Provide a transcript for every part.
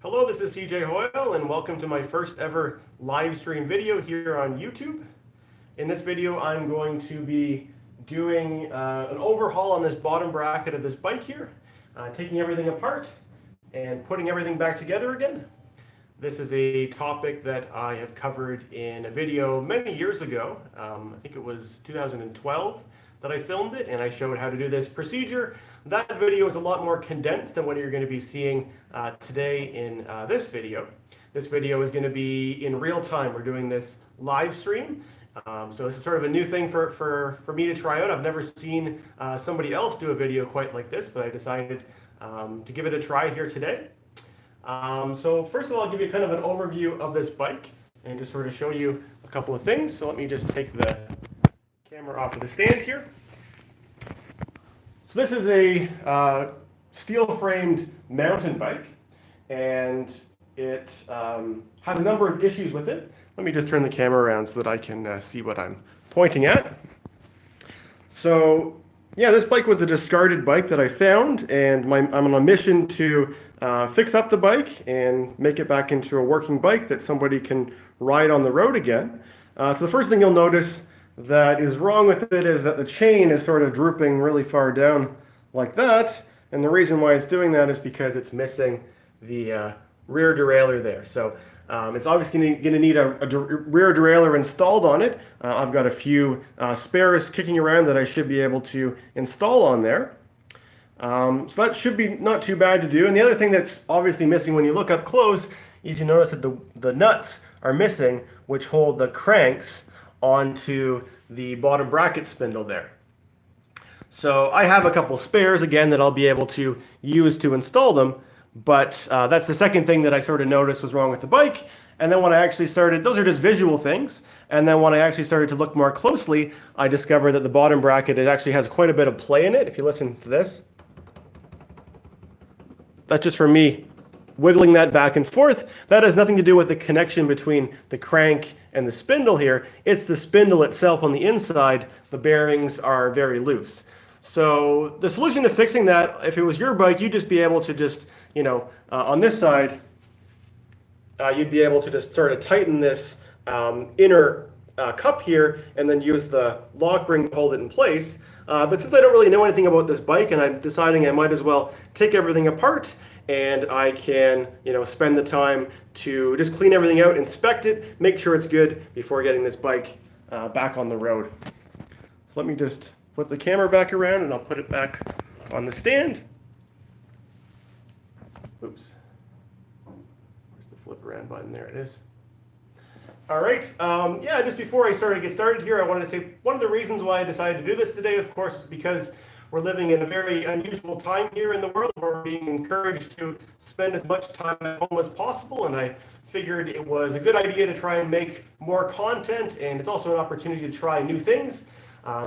Hello, this is cjhoyle and welcome to my first ever live stream video here on YouTube. In this video I'm going to be doing an overhaul on this bottom bracket of this bike here, taking everything apart and putting everything back together again. This is a topic that I have covered in a video many years ago. I think it was 2012 that I filmed it, and I showed how to do this procedure. That video is a lot more condensed than what you're going to be seeing today in this video. This video is going to be in real time. We're doing this live stream. So this is sort of a new thing for me to try out. I've never seen somebody else do a video quite like this, but I decided to give it a try here today. So first of all, I'll give you kind of an overview of this bike and just sort of show you a couple of things. So let me just take the camera off of the stand here. So this is a steel-framed mountain bike, and it has a number of issues with it. Let me just turn the camera around so that I can see what I'm pointing at. So yeah, this bike was a discarded bike that I found, and I'm on a mission to fix up the bike and make it back into a working bike that somebody can ride on the road again. So the first thing you'll notice that is wrong with it is that the chain is sort of drooping really far down like that, and the reason why it's doing that is because it's missing the rear derailleur there. So it's obviously going to need a rear derailleur installed on it. I've got a few spares kicking around that I should be able to install on there. So that should be not too bad to do. And the other thing that's obviously missing when you look up close is you notice that the nuts are missing, which hold the cranks onto the bottom bracket spindle there. So I have a couple spares again that I'll be able to use to install them, but that's the second thing that I sort of noticed was wrong with the bike. And then when I actually started, those are just visual things, and then when I actually started to look more closely, I discovered that the bottom bracket, it actually has quite a bit of play in it. If you listen to this, that's just for me wiggling that back and forth. That has nothing to do with the connection between the crank and the spindle here. It's the spindle itself on the inside. The bearings are very loose. So the solution to fixing that, if it was your bike, you'd just be able to just, on this side, you'd be able to just sort of tighten this inner cup here and then use the lock ring to hold it in place. But since I don't really know anything about this bike, and I'm deciding I might as well take everything apart, and I can, spend the time to just clean everything out, inspect it, make sure it's good before getting this bike back on the road. So let me just flip the camera back around and I'll put it back on the stand. Oops. Where's the flip around button? There it is. All right. Yeah, just before I get started here, I wanted to say one of the reasons why I decided to do this today, of course, is because we're living in a very unusual time here in the world. We're being encouraged to spend as much time at home as possible, and I figured it was a good idea to try and make more content, and it's also an opportunity to try new things.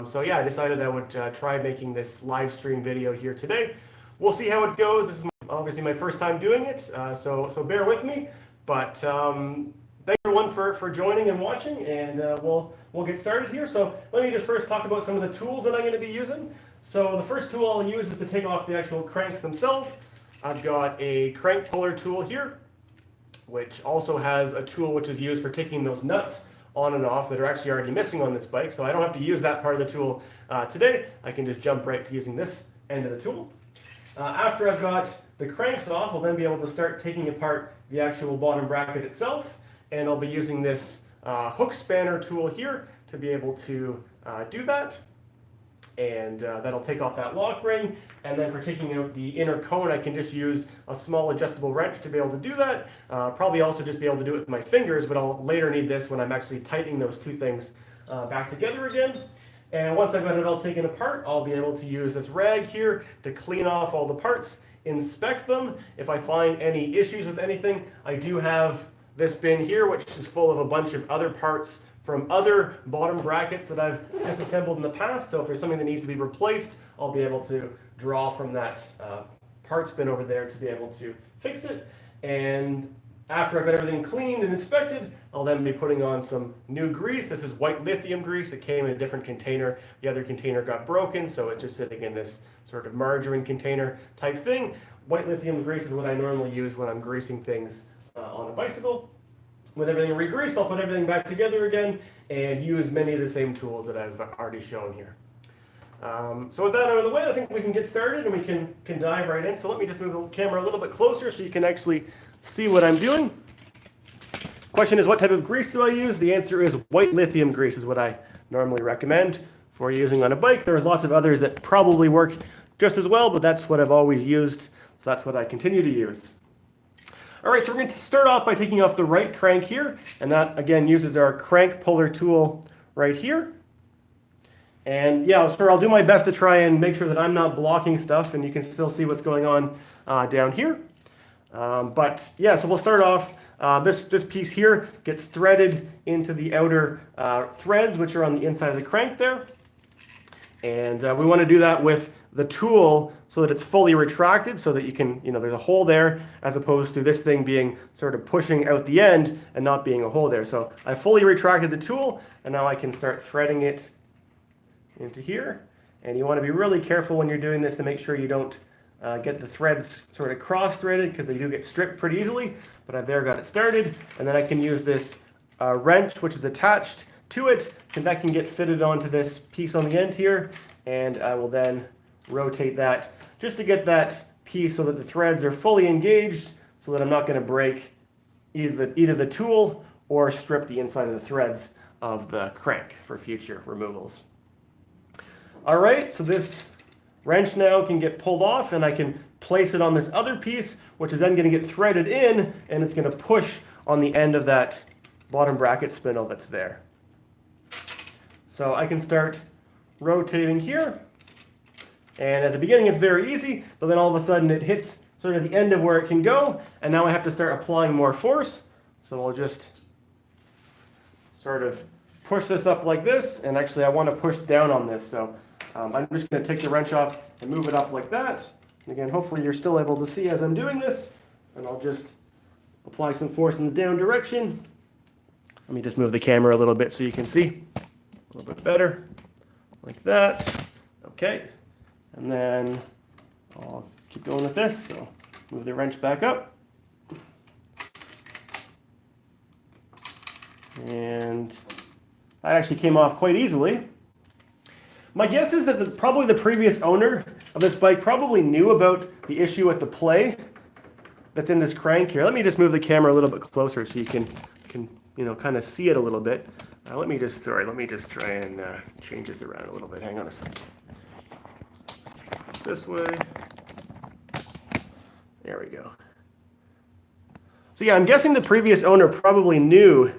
So yeah, I decided I would try making this live stream video here today. We'll see how it goes. This is obviously my first time doing it, so bear with me. But thanks everyone for joining and watching, and we'll get started here. So let me just first talk about some of the tools that I'm going to be using. So the first tool I'll use is to take off the actual cranks themselves. I've got a crank puller tool here, which also has a tool which is used for taking those nuts on and off that are actually already missing on this bike. So I don't have to use that part of the tool today. I can just jump right to using this end of the tool. After I've got the cranks off, I'll then be able to start taking apart the actual bottom bracket itself. And I'll be using this hook spanner tool here to be able to do that. And that'll take off that lock ring. And then for taking out the inner cone, I can just use a small adjustable wrench to be able to do that. Probably also just be able to do it with my fingers, but I'll later need this when I'm actually tightening those two things back together again. And once I've got it all taken apart, I'll be able to use this rag here to clean off all the parts, inspect them. If I find any issues with anything, I do have this bin here, which is full of a bunch of other parts from other bottom brackets that I've disassembled in the past. So if there's something that needs to be replaced, I'll be able to draw from that parts bin over there to be able to fix it. And after I've got everything cleaned and inspected, I'll then be putting on some new grease. This is white lithium grease. It came in a different container. The other container got broken, so it's just sitting in this sort of margarine container type thing. white lithium grease is what I normally use when I'm greasing things on a bicycle. With everything re-greased, I'll put everything back together again and use many of the same tools that I've already shown here. So with that out of the way, I think we can get started and we can dive right in. So let me just move the camera a little bit closer so you can actually see what I'm doing. Question is, what type of grease do I use? The answer is white lithium grease is what I normally recommend for using on a bike. There's lots of others that probably work just as well, but that's what I've always used, so that's what I continue to use. All right, so we're going to start off by taking off the right crank here, and that again uses our crank puller tool right here. And yeah, I'll do my best to try and make sure that I'm not blocking stuff and you can still see what's going on down here. But yeah, so we'll start off. This piece here gets threaded into the outer threads, which are on the inside of the crank there. And we want to do that with the tool so that it's fully retracted so that you can, there's a hole there as opposed to this thing being sort of pushing out the end and not being a hole there. So I fully retracted the tool and now I can start threading it into here. And you want to be really careful when you're doing this to make sure you don't get the threads sort of cross-threaded because they do get stripped pretty easily. But I've got it started, and then I can use this wrench which is attached to it, and that can get fitted onto this piece on the end here, and I will then rotate that just to get that piece so that the threads are fully engaged so that I'm not going to break either the tool or strip the inside of the threads of the crank for future removals. All right, so this wrench now can get pulled off and I can place it on this other piece, which is then going to get threaded in, and it's going to push on the end of that bottom bracket spindle that's there. So I can start rotating here, and at the beginning it's very easy, but then all of a sudden it hits sort of the end of where it can go, and now I have to start applying more force. So I'll just sort of push this up like this, and actually I want to push down on this, so I'm just going to take the wrench off and move it up like that. And again, hopefully you're still able to see as I'm doing this, and I'll just apply some force in the down direction. Let me just move the camera a little bit so you can see a little bit better, like that. Okay, and then I'll keep going with this, so move the wrench back up. And that actually came off quite easily. My guess is that probably the previous owner of this bike probably knew about the issue with the play that's in this crank here. Let me just move the camera a little bit closer so you can kind of see it a little bit. Let me just try and change this around a little bit. Hang on a second. This way. There we go. So yeah, I'm guessing the previous owner probably knew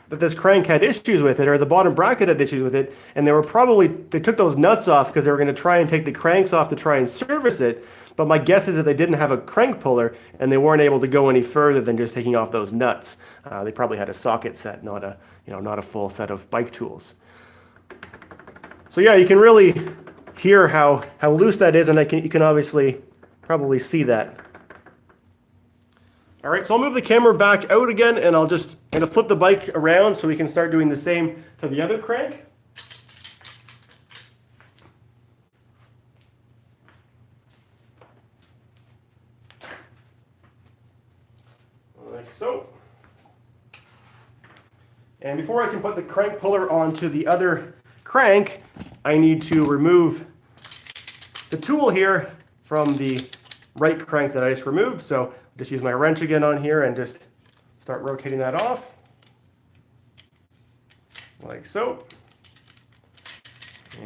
that this crank had issues with it, or the bottom bracket had issues with it, and they took those nuts off because they were going to try and take the cranks off to try and service it. But my guess is that they didn't have a crank puller and they weren't able to go any further than just taking off those nuts. They probably had a socket set, not a full set of bike tools. So yeah, you can really hear how loose that is, and you can obviously probably see that. All right, so I'll move the camera back out again, and I'm gonna flip the bike around so we can start doing the same to the other crank. Like so. And before I can put the crank puller onto the other crank, I need to remove the tool here from the right crank that I just removed. So just use my wrench again on here and just start rotating that off, like so.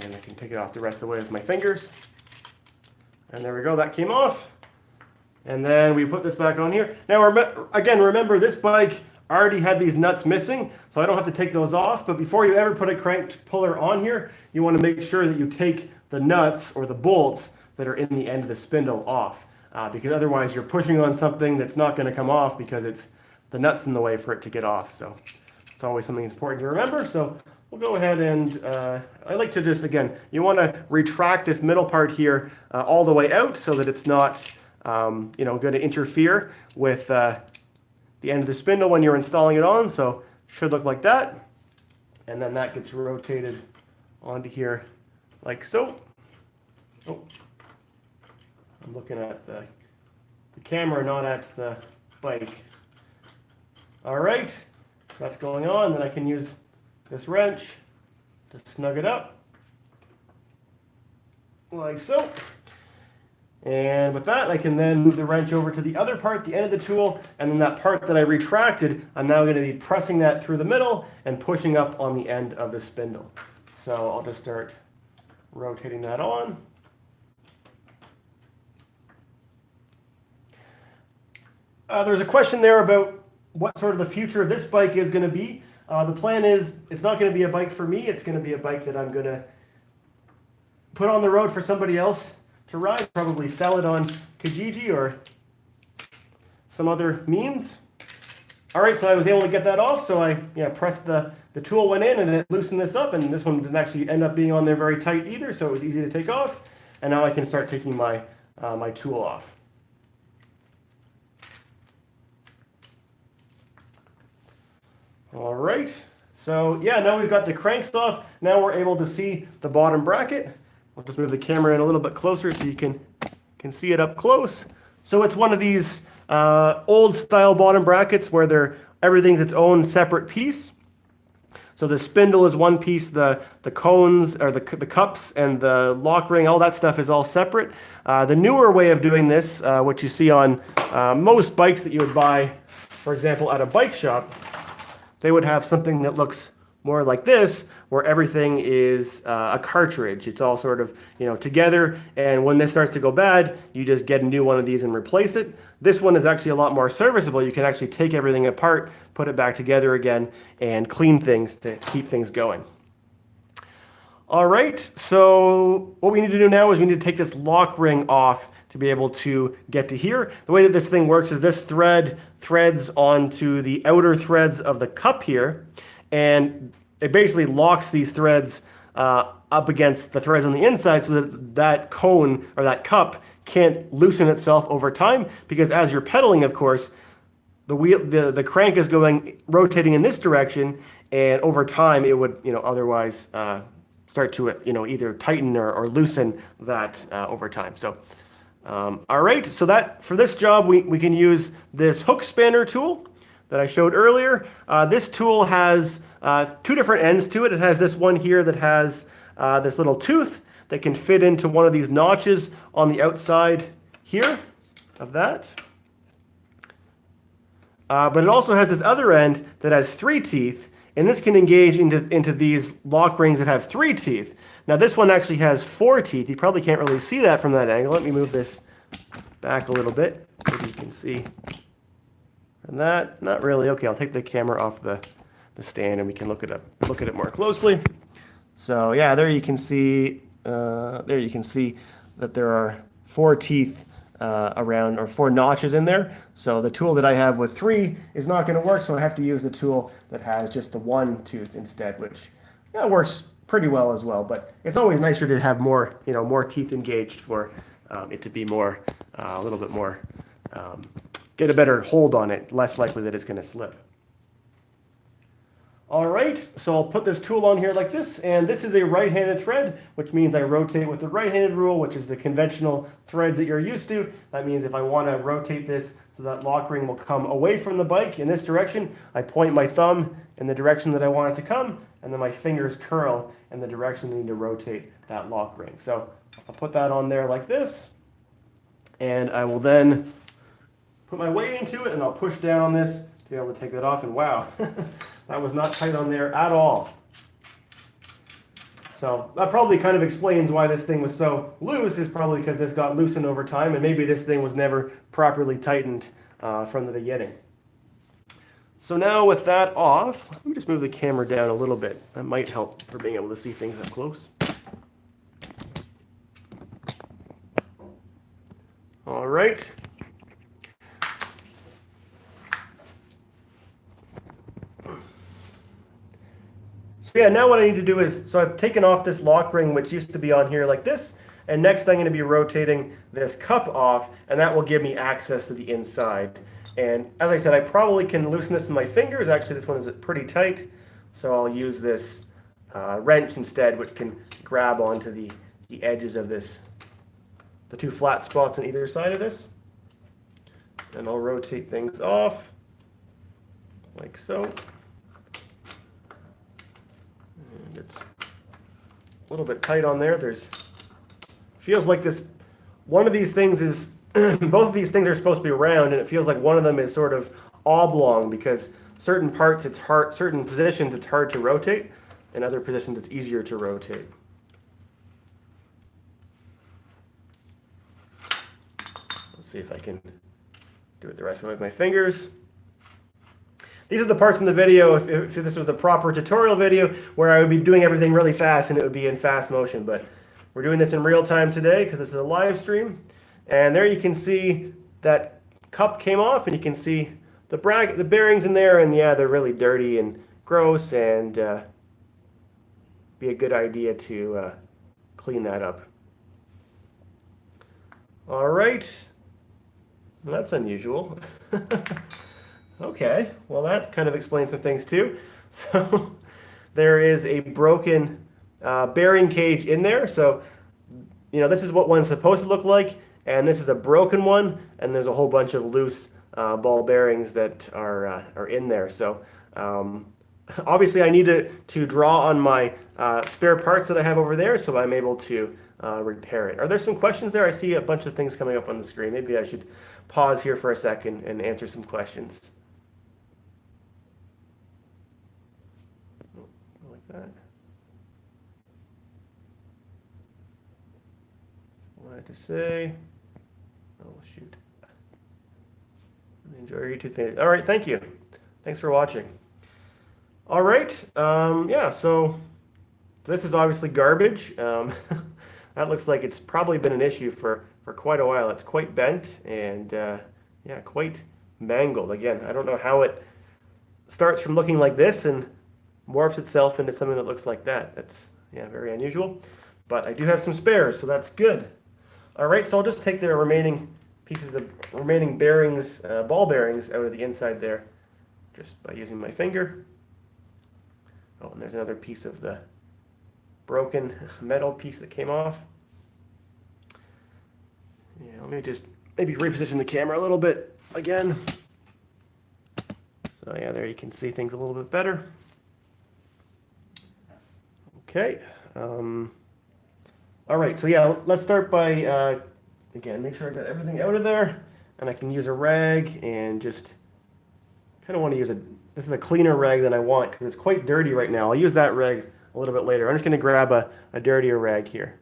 And I can take it off the rest of the way with my fingers. And there we go, that came off. And then we put this back on here. Now, again, remember this bike already had these nuts missing, so I don't have to take those off. But before you ever put a crank puller on here, you want to make sure that you take the nuts or the bolts that are in the end of the spindle off. Because otherwise you're pushing on something that's not going to come off because it's the nuts in the way for it to get off. So it's always something important to remember. So we'll go ahead and I like to just, again, you want to retract this middle part here all the way out so that it's not going to interfere with the end of the spindle when you're installing it on. So it should look like that. And then that gets rotated onto here like so. Oh. I'm looking at the camera, not at the bike. All right, that's going on. Then I can use this wrench to snug it up, like so. And with that, I can then move the wrench over to the other part, the end of the tool, and then that part that I retracted, I'm now going to be pressing that through the middle and pushing up on the end of the spindle. So I'll just start rotating that on. There's a question there about what sort of the future of this bike is going to be. The plan is it's not going to be a bike for me. It's going to be a bike that I'm going to put on the road for somebody else to ride, probably sell it on Kijiji or some other means. All right, so I was able to get that off, so I pressed the tool went in and it loosened this up, and this one didn't actually end up being on there very tight either, so it was easy to take off. And now I can start taking my, my tool off. All right, so yeah, now we've got the cranks off. Now we're able to see the bottom bracket. I'll just move the camera in a little bit closer so you can see it up close. So it's one of these old style bottom brackets where everything's its own separate piece. So the spindle is one piece, the cones or the cups and the lock ring, all that stuff is all separate. The newer way of doing this, which you see on most bikes that you would buy, for example, at a bike shop, they would have something that looks more like this, where everything is a cartridge. It's all sort of, together, and when this starts to go bad, you just get a new one of these and replace it. This one is actually a lot more serviceable. You can actually take everything apart, put it back together again, and clean things to keep things going. All right, so what we need to do now is we need to take this lock ring off to be able to get to here. The way that this thing works is this thread threads onto the outer threads of the cup here, and it basically locks these threads up against the threads on the inside so that that cone or that cup can't loosen itself over time, because as you're pedaling, of course, the crank is rotating in this direction, and over time it would otherwise start to either tighten or loosen that over time. So all right, so that for this job we can use this hook spanner tool that I showed earlier. This tool has two different ends to it. It has this one here that has this little tooth that can fit into one of these notches on the outside here of that. But it also has this other end that has 3 teeth, and this can engage into these lock rings that have 3 teeth. Now this one actually has 4 teeth. You probably can't really see that from that angle. Let me move this back a little bit. Maybe you can see. And that, not really. Okay, I'll take the camera off the stand and we can look at it more closely. So yeah, there you can see that there are 4 teeth around, or 4 notches in there. So the tool that I have with 3 is not going to work, so I have to use the tool that has just the 1 tooth instead, which works pretty well as well. But it's always nicer to have more teeth engaged for it to be more a little bit more get a better hold on it, less likely that it's going to slip. All right, so I'll put this tool on here like this, and this is a right-handed thread, which means I rotate with the right-handed rule, which is the conventional threads that you're used to. That means if I want to rotate this so that lock ring will come away from the bike in this direction, I point my thumb in the direction that I want it to come, and then my fingers curl in the direction I need to rotate that lock ring. So I'll put that on there like this, and I will then put my weight into it, and I'll push down on this to be able to take that off, and wow, that was not tight on there at all. So that probably kind of explains why this thing was so loose, is probably because this got loosened over time, and maybe this thing was never properly tightened from the beginning. So now with that off, let me just move the camera down a little bit. That might help for being able to see things up close. All right. So yeah, now what I need to do is, so I've taken off this lock ring, which used to be on here like this, and next I'm going to be rotating this cup off, and that will give me access to the inside. And as I said, I probably can loosen this with my fingers. Actually, this one is pretty tight, so I'll use this wrench instead, which can grab onto the edges of this the two flat spots on either side of this. And I'll rotate things off like so. And it's a little bit tight on there. Feels like this, one of these things is, both of these things are supposed to be round, and it feels like one of them is sort of oblong because certain parts it's hard, certain positions it's hard to rotate, and other positions it's easier to rotate. Let's see if I can do it the rest of it with my fingers. These are the parts in the video, if this was a proper tutorial video, where I would be doing everything really fast and it would be in fast motion. But we're doing this in real time today because this is a live stream. And there you can see that cup came off, and you can see the bearings in there, and yeah, they're really dirty and gross, and be a good idea to clean that up. All right. Well, that's unusual. Okay, well that kind of explains some things too. So there is a broken bearing cage in there. So, you know, this is what one's supposed to look like, and this is a broken one, and there's a whole bunch of loose ball bearings that are in there. So obviously I need to draw on my spare parts that I have over there, so I'm able to repair it. Are there some questions there? I see a bunch of things coming up on the screen. Maybe I should pause here for a second and answer some questions. Like that. What I had to say. Oh, shoot. Enjoy your YouTube thing. All right, thank you. Thanks for watching. All right, yeah, so this is obviously garbage. That looks like it's probably been an issue for quite a while. It's quite bent and, yeah, quite mangled. Again, I don't know how it starts from looking like this and morphs itself into something that looks like that. That's, yeah, very unusual. But I do have some spares, so that's good. All right, so I'll just take the remaining pieces of remaining bearings, ball bearings out of the inside there just by using my finger. Oh, and there's another piece of the broken metal piece that came off. Yeah, let me just maybe reposition the camera a little bit again. So yeah, there you can see things a little bit better. Okay. All right, so yeah, let's start by, again, make sure I got everything out of there, and I can use a rag and just kind of want to use this is a cleaner rag than I want because it's quite dirty right now. I'll use that rag a little bit later. I'm just going to grab a dirtier rag here.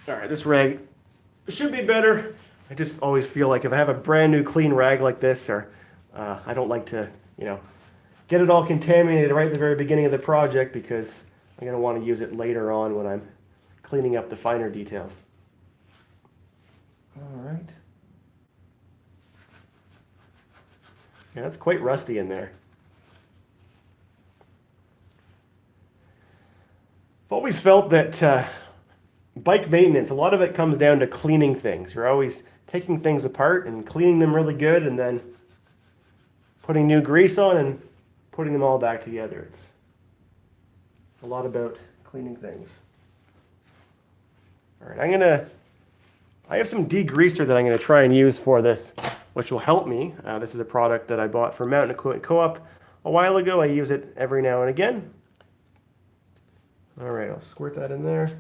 All right, this rag should be better. I just always feel like if I have a brand new clean rag like this, or I don't like to, you know, get it all contaminated right at the very beginning of the project because I'm going to want to use it later on when I'm cleaning up the finer details. All right. Yeah, that's quite rusty in there. I've always felt that bike maintenance, a lot of it comes down to cleaning things. You're always taking things apart and cleaning them really good and then putting new grease on and putting them all back together. It's a lot about cleaning things. All right, I have some degreaser that I'm going to try and use for this, which will help me. This is a product that I bought from Mountain Equipment Co-op a while ago. I use it every now and again. All right, I'll squirt that in there.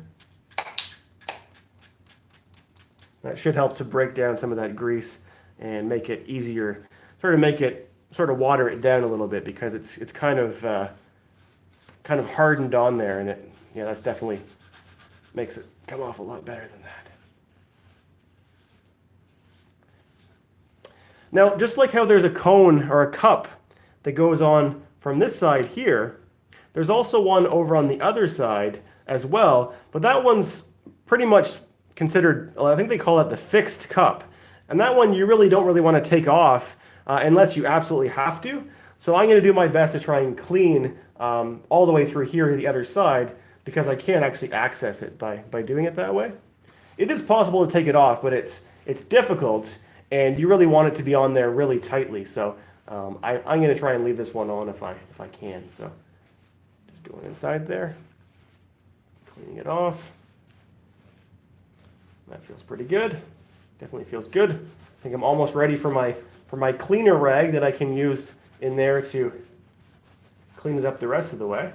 That should help to break down some of that grease and make it easier, sort of water it down a little bit because it's kind of hardened on there, and that's definitely makes it come off a lot better than that. Now, just like how there's a cone or a cup that goes on from this side here, there's also one over on the other side as well, but that one's pretty much considered, I think they call it the fixed cup. And that one you really don't want to take off unless you absolutely have to. So I'm going to do my best to try and clean all the way through here to the other side because I can't actually access it by doing it that way. it is possible to take it off, but it's difficult, and you really want it to be on there really tightly. So I'm going to try and leave this one on if I can. So just going inside there, cleaning it off. That feels pretty good. Definitely feels good. I think I'm almost ready for my cleaner rag that I can use in there to clean it up the rest of the way.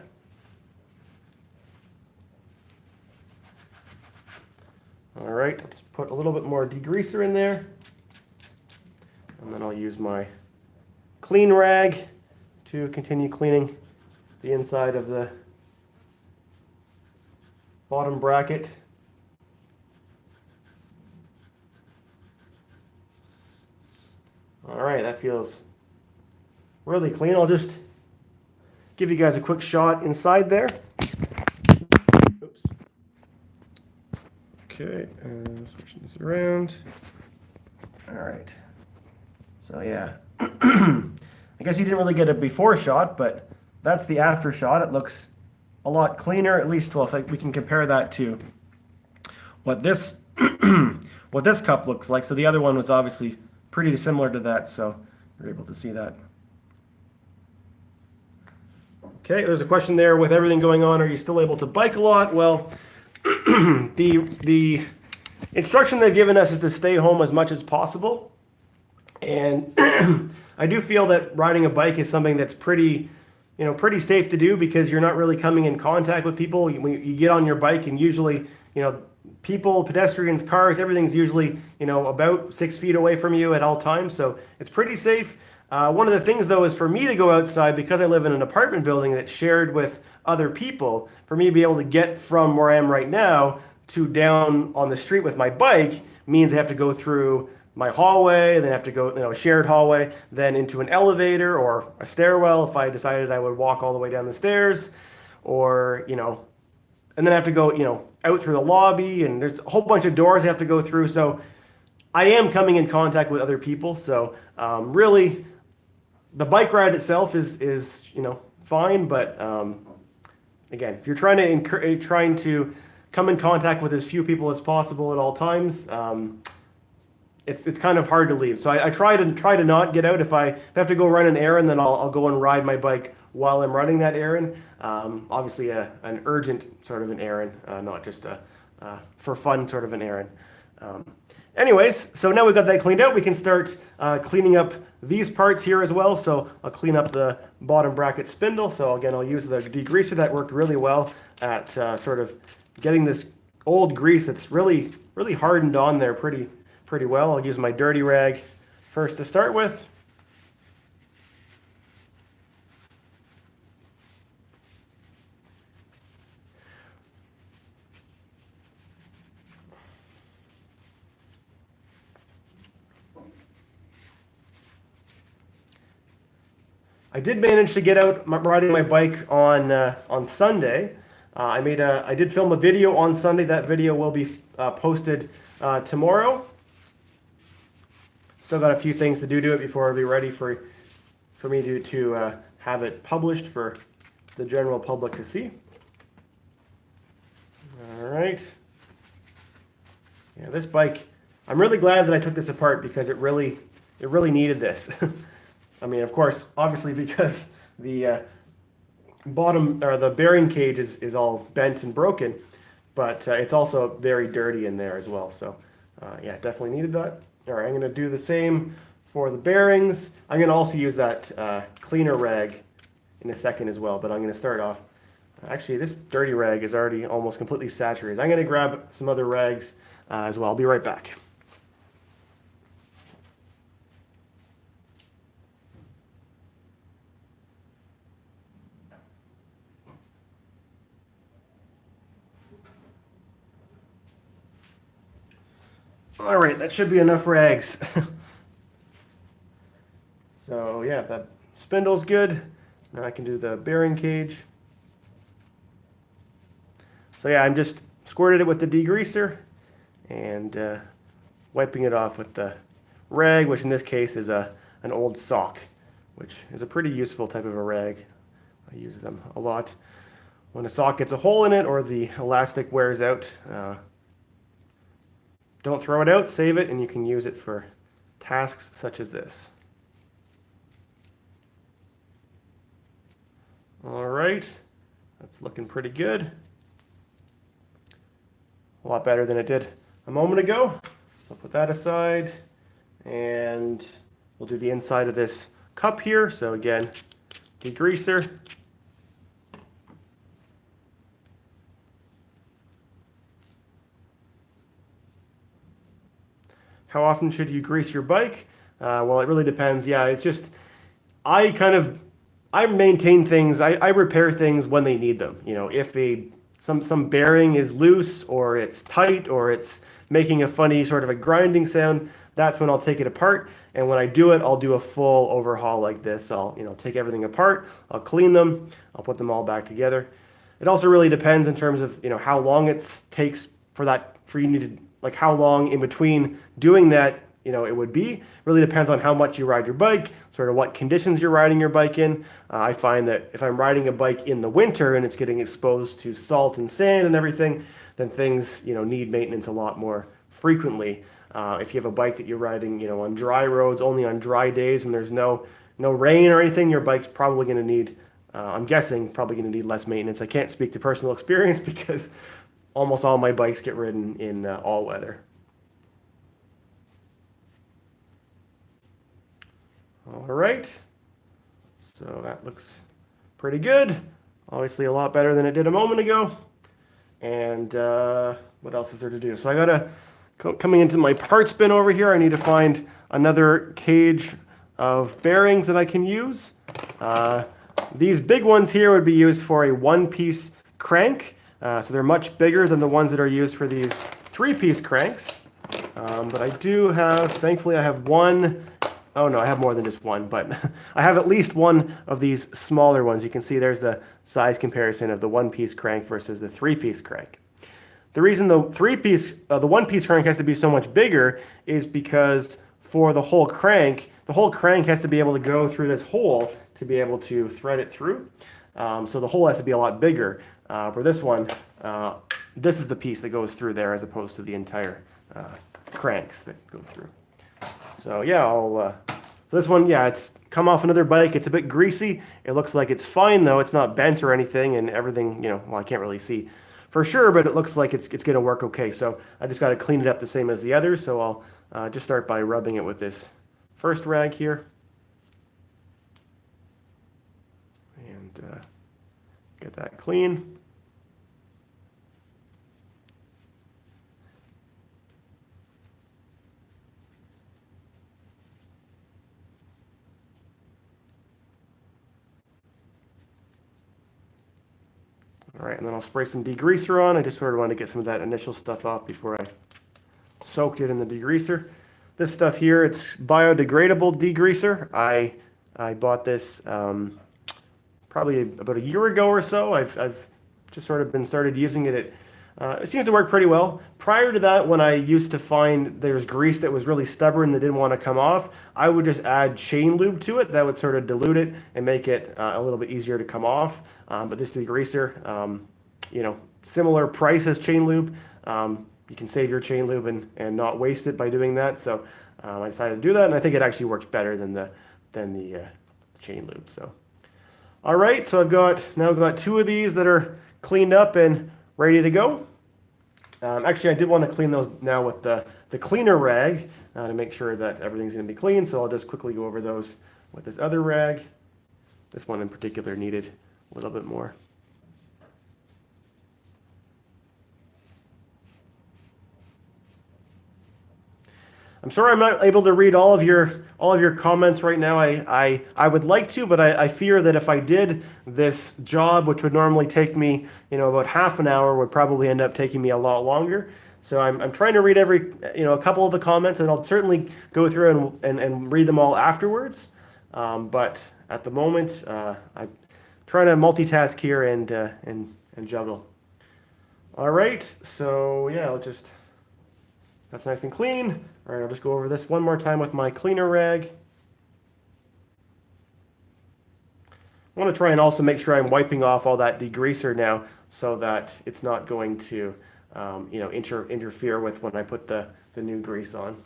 All right, I'll just put a little bit more degreaser in there, and then I'll use my clean rag to continue cleaning the inside of the bottom bracket. All right, that feels really clean. I'll just give you guys a quick shot inside there. Oops. Okay, switching this around. All right. So yeah, I guess you didn't really get a before shot, but that's the after shot. It looks a lot cleaner, at least. Well, if we can compare that to what this what this cup looks like. So the other one was obviously pretty similar to that, so you're able to see that. Okay, there's a question there, with everything going on, are you still able to bike a lot? Well, the instruction they've given us is to stay home as much as possible. And I do feel that riding a bike is something that's pretty safe to do, because you're not really coming in contact with people. When you get on your bike, and usually, people, pedestrians, cars, everything's usually, about 6 feet away from you at all times. So it's pretty safe. One of the things, though, is for me to go outside, because I live in an apartment building that's shared with other people, for me to be able to get from where I am right now to down on the street with my bike means I have to go through my hallway, then I have to go, shared hallway, then into an elevator or a stairwell if I decided I would walk all the way down the stairs, or, and then I have to go, out through the lobby, and there's a whole bunch of doors I have to go through. So I am coming in contact with other people. So really, the bike ride itself is fine, but again, if you're trying to come in contact with as few people as possible at all times, it's kind of hard to leave. So I try to not get out. If I have to go run an errand, then I'll go and ride my bike while I'm running that errand. Obviously an urgent sort of an errand, not just a for fun sort of an errand. Anyways, so now we've got that cleaned out, we can start cleaning up these parts here as well. So I'll clean up the bottom bracket spindle. So again, I'll use the degreaser. That worked really well at sort of getting this old grease that's really hardened on there pretty well. I'll use my dirty rag first to start with. I did manage to get out riding my bike on Sunday. I did film a video on Sunday. That video will be posted tomorrow. Still got a few things to do to it before I'll be ready for me to have it published for the general public to see. All right. Yeah, this bike, I'm really glad that I took this apart, because it really needed this. I mean, of course, obviously, because the bottom, or the bearing cage is all bent and broken, but it's also very dirty in there as well. So yeah, definitely needed that. All right, I'm going to do the same for the bearings. I'm going to also use that cleaner rag in a second as well, but I'm going to start off. Actually, this dirty rag is already almost completely saturated. I'm going to grab some other rags as well. I'll be right back. All right, that should be enough rags. So yeah, that spindle's good. Now I can do the bearing cage. So yeah, I'm just squirted it with the degreaser and wiping it off with the rag, which in this case is an old sock, which is a pretty useful type of a rag. I use them a lot. When a sock gets a hole in it or the elastic wears out, don't throw it out, save it, and you can use it for tasks such as this. All right, that's looking pretty good. A lot better than it did a moment ago. So I'll put that aside, and we'll do the inside of this cup here. So again, degreaser. How often should you grease your bike? Well, it really depends. Yeah, it's just, I maintain things, I repair things when they need them. You know, if some bearing is loose or it's tight or it's making a funny sort of a grinding sound, that's when I'll take it apart. And when I do it, I'll do a full overhaul like this. I'll take everything apart, I'll clean them, I'll put them all back together. It also really depends in terms of how long it takes for you to, like how long in between doing that it would be. Really depends on how much you ride your bike, sort of what conditions you're riding your bike in. I find that if I'm riding a bike in the winter and it's getting exposed to salt and sand and everything, then things need maintenance a lot more frequently. If you have a bike that you're riding on dry roads, only on dry days when there's no rain or anything, your bike's probably going to need, I'm guessing, probably going to need less maintenance. I can't speak to personal experience because almost all my bikes get ridden in all weather. All right, so that looks pretty good. Obviously a lot better than it did a moment ago. And what else is there to do? So I gotta, coming into my parts bin over here, I need to find another cage of bearings that I can use. These big ones here would be used for a one-piece crank. So they're much bigger than the ones that are used for these three-piece cranks. But I do have, thankfully I have one. Oh no, I have more than just one, but I have at least one of these smaller ones. You can see there's the size comparison of the one-piece crank versus the three-piece crank. The reason the one-piece crank has to be so much bigger is because for the whole crank has to be able to go through this hole to be able to thread it through. So the hole has to be a lot bigger. For this one, this is the piece that goes through there as opposed to the entire cranks that go through. So yeah, so this one, yeah, it's come off another bike. It's a bit greasy. It looks like it's fine though. It's not bent or anything, and everything, well, I can't really see for sure, but it looks like it's going to work okay. So I just got to clean it up the same as the others. So I'll just start by rubbing it with this first rag here. And get that clean. All right, and then I'll spray some degreaser on. I just sort of want to get some of that initial stuff off before I soaked it in the degreaser. This stuff here, it's biodegradable degreaser. I bought this probably about a year ago or so. I've just sort of started using it. It seems to work pretty well. Prior to that, when I used to find there's grease that was really stubborn that didn't want to come off, I would just add chain lube to it. That would sort of dilute it and make it a little bit easier to come off. But this degreaser, similar price as chain lube. You can save your chain lube and not waste it by doing that. So I decided to do that, and I think it actually works better than the chain lube. So, all right, so I've now got two of these that are cleaned up and ready to go. Actually, I did want to clean those now with the cleaner rag to make sure that everything's going to be clean. So I'll just quickly go over those with this other rag. This one in particular needed a little bit more. I'm sorry I'm not able to read all of your comments right now. I would like to, but I fear that if I did this job, which would normally take me about half an hour, would probably end up taking me a lot longer. So I'm trying to read a couple of the comments, and I'll certainly go through and read them all afterwards. But at the moment, I'm trying to multitask here and juggle. All right, so yeah, that's nice and clean. All right, I'll just go over this one more time with my cleaner rag. I want to try and also make sure I'm wiping off all that degreaser now so that it's not going to interfere with when I put the new grease on.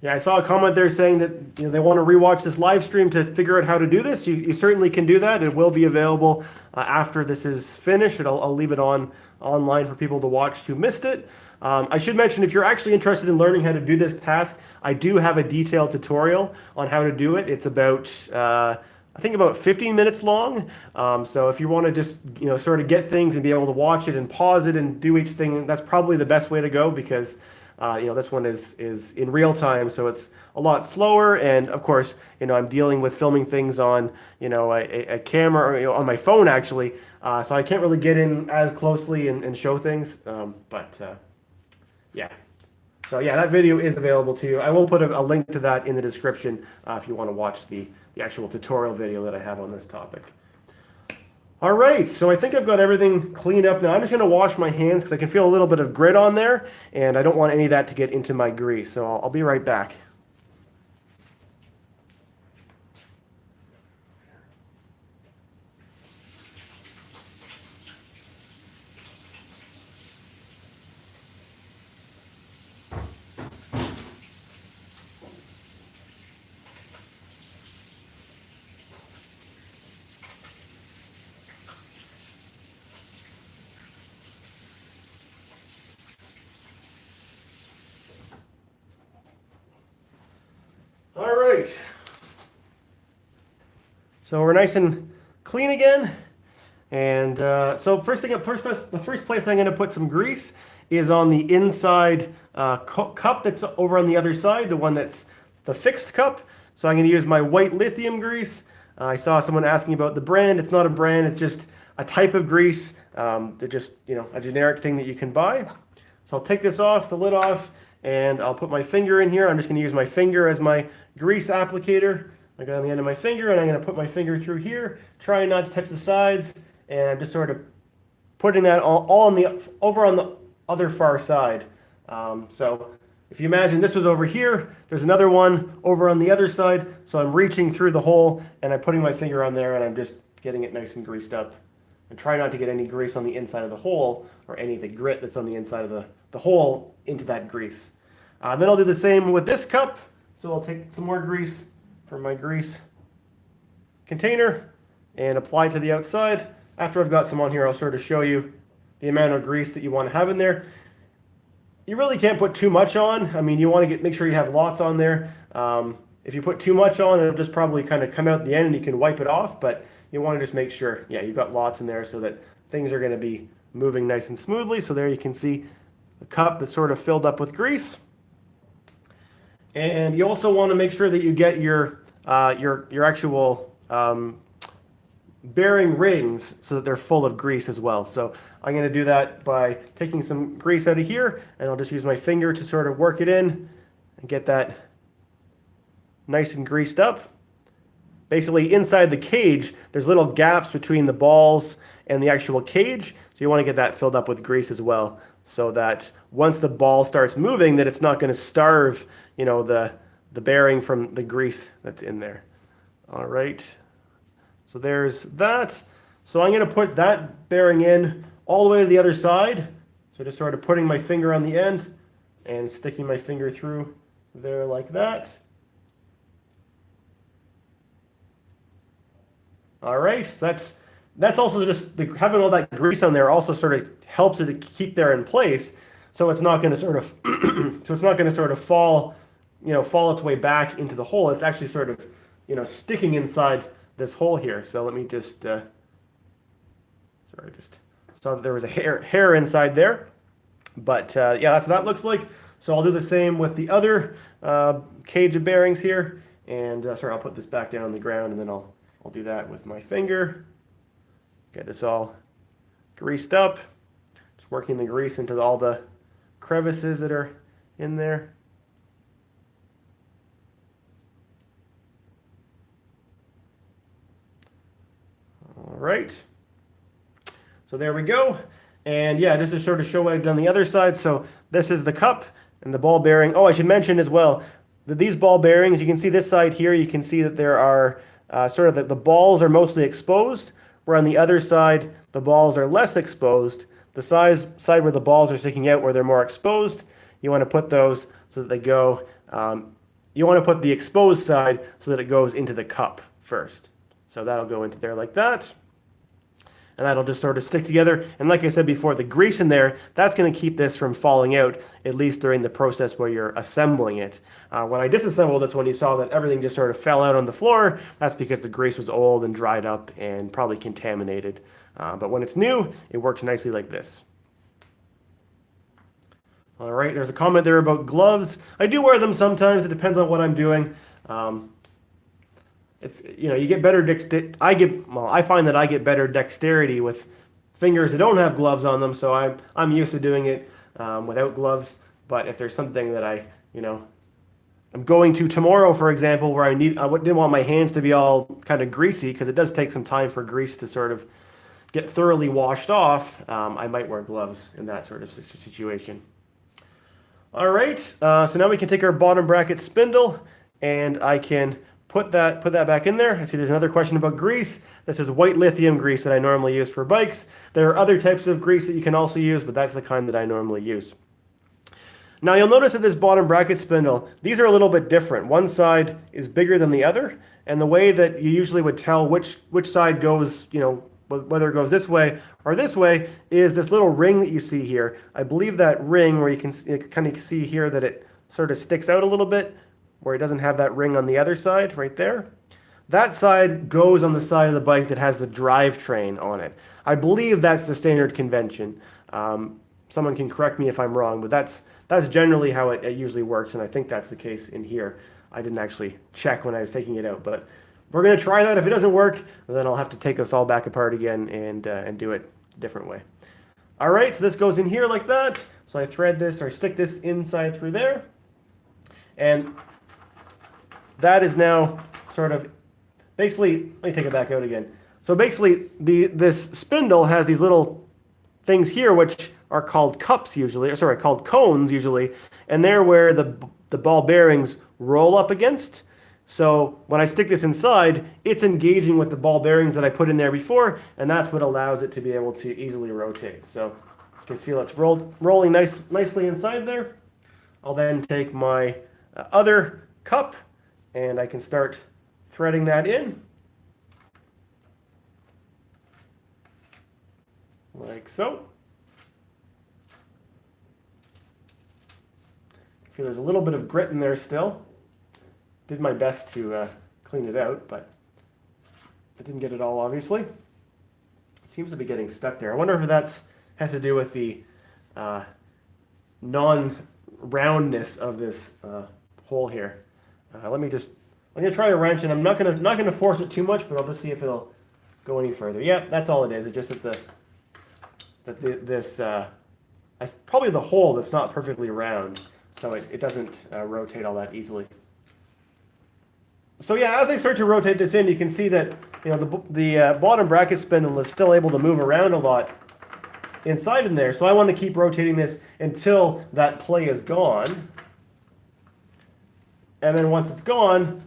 Yeah, I saw a comment there saying that they want to rewatch this live stream to figure out how to do this. You certainly can do that. It will be available after this is finished. I'll leave it online for people to watch who missed it. I should mention, if you're actually interested in learning how to do this task, I do have a detailed tutorial on how to do it. It's about I think about 15 minutes long. So if you want to just sort of get things and be able to watch it and pause it and do each thing, that's probably the best way to go, because this one is in real time, so it's a lot slower. And of course, I'm dealing with filming things on a camera, or on my phone actually, so I can't really get in as closely and show things. Yeah. So yeah, that video is available to you. I will put a link to that in the description if you want to watch the actual tutorial video that I have on this topic. All right, so I think I've got everything cleaned up now. I'm just going to wash my hands because I can feel a little bit of grit on there, and I don't want any of that to get into my grease. So I'll be right back. All right, so we're nice and clean again. And so the first place I'm going to put some grease is on the inside cup that's over on the other side, the one that's the fixed cup. So I'm going to use my white lithium grease. I saw someone asking about the brand. It's not a brand, it's just a type of grease. They're just a generic thing that you can buy. So I'll take this off, the lid off, and I'll put my finger in here. I'm just going to use my finger as my grease applicator. I got on the end of my finger, and I'm going to put my finger through here, trying not to touch the sides, and I'm just sort of putting that all over on the other far side. So if you imagine this was over here, there's another one over on the other side. So I'm reaching through the hole, and I'm putting my finger on there, and I'm just getting it nice and greased up. And try not to get any grease on the inside of the hole, or any of the grit that's on the inside of the hole into that grease. Then I'll do the same with this cup. So I'll take some more grease from my grease container and apply it to the outside. After I've got some on here, I'll sort of show you the amount of grease that you want to have in there. You really can't put too much on. I mean, you want to make sure you have lots on there. If you put too much on, it'll just probably kind of come out at the end and you can wipe it off, but you want to just make sure, you've got lots in there so that things are going to be moving nice and smoothly. So there you can see the cup that's sort of filled up with grease. And you also want to make sure that you get your actual bearing rings so that they're full of grease as well. So I'm going to do that by taking some grease out of here, and I'll just use my finger to sort of work it in and get that nice and greased up. Basically, inside the cage, there's little gaps between the balls and the actual cage, so you want to get that filled up with grease as well, so that once the ball starts moving, that it's not going to starve the bearing from the grease that's in there. All right, so there's that. So I'm going to put that bearing in all the way to the other side. So just sort of putting my finger on the end and sticking my finger through there like that. All right, so that's also just having all that grease on there also sort of helps it to keep there in place, so it's not going to sort of fall its way back into the hole. It's actually sort of sticking inside this hole here. So let me just sorry, just saw that there was a hair inside there, but yeah, that's what that looks like. So I'll do the same with the other cage of bearings here, and sorry, I'll put this back down on the ground, and then I'll do that with my finger. Get this all greased up. Just working the grease into all the crevices that are in there. All right. So there we go. And yeah, just to sort of show what I've done on the other side. So this is the cup and the ball bearing. Oh, I should mention as well that these ball bearings, you can see this side here, you can see that there are sort of the balls are mostly exposed, where on the other side, the balls are less exposed. The side where the balls are sticking out, where they're more exposed, you want to put those so that they go, you want to put the exposed side so that it goes into the cup first. So that'll go into there like that. And that'll just sort of stick together. And like I said before, the grease in there, that's going to keep this from falling out, at least during the process where you're assembling it. When I disassembled this one, you saw that everything just sort of fell out on the floor. That's because the grease was old and dried up and probably contaminated. But when it's new, it works nicely like this. All right, there's a comment there about gloves. I do wear them sometimes. It depends on what I'm doing. It's, you know, you get better I find that I get better dexterity with fingers that don't have gloves on them, so I'm used to doing it without gloves. But if there's something that I'm going to tomorrow, for example, where I didn't want my hands to be all kind of greasy, because it does take some time for grease to sort of get thoroughly washed off, I might wear gloves in that sort of situation. All right, so now we can take our bottom bracket spindle, and I can put that back in there. I see there's another question about grease. This is white lithium grease that I normally use for bikes. There are other types of grease that you can also use, but that's the kind that I normally use. Now you'll notice that this bottom bracket spindle, these are a little bit different. One side is bigger than the other, and the way that you usually would tell which side goes, whether it goes this way or this way, is this little ring that you see here. I believe that ring, where you can kind of see here that it sort of sticks out a little bit, where it doesn't have that ring on the other side, right there. That side goes on the side of the bike that has the drivetrain on it. I believe that's the standard convention. Someone can correct me if I'm wrong, but that's generally how it usually works, and I think that's the case in here. I didn't actually check when I was taking it out, but we're going to try that. If it doesn't work, then I'll have to take this all back apart again and do it a different way. All right, so this goes in here like that. So I thread this, or stick this inside through there, and that is now sort of basically, let me take it back out again. So basically, this spindle has these little things here, which are called cups usually, or sorry, called cones usually, and they're where the ball bearings roll up against. So when I stick this inside, it's engaging with the ball bearings that I put in there before, and that's what allows it to be able to easily rotate. So you can feel it's rolling nicely inside there. I'll then take my other cup, and I can start threading that in, like so. I feel there's a little bit of grit in there still. Did my best to clean it out, but I didn't get it all, obviously. It seems to be getting stuck there. I wonder if that has to do with the non-roundness of this hole here. I'm gonna try a wrench, and I'm not gonna force it too much, but I'll just see if it'll go any further. Yeah, that's all it is. It's just that probably the hole that's not perfectly round, so it doesn't rotate all that easily. So yeah, as I start to rotate this in, you can see that the bottom bracket spindle is still able to move around a lot inside in there. So I want to keep rotating this until that play is gone. And then once it's gone,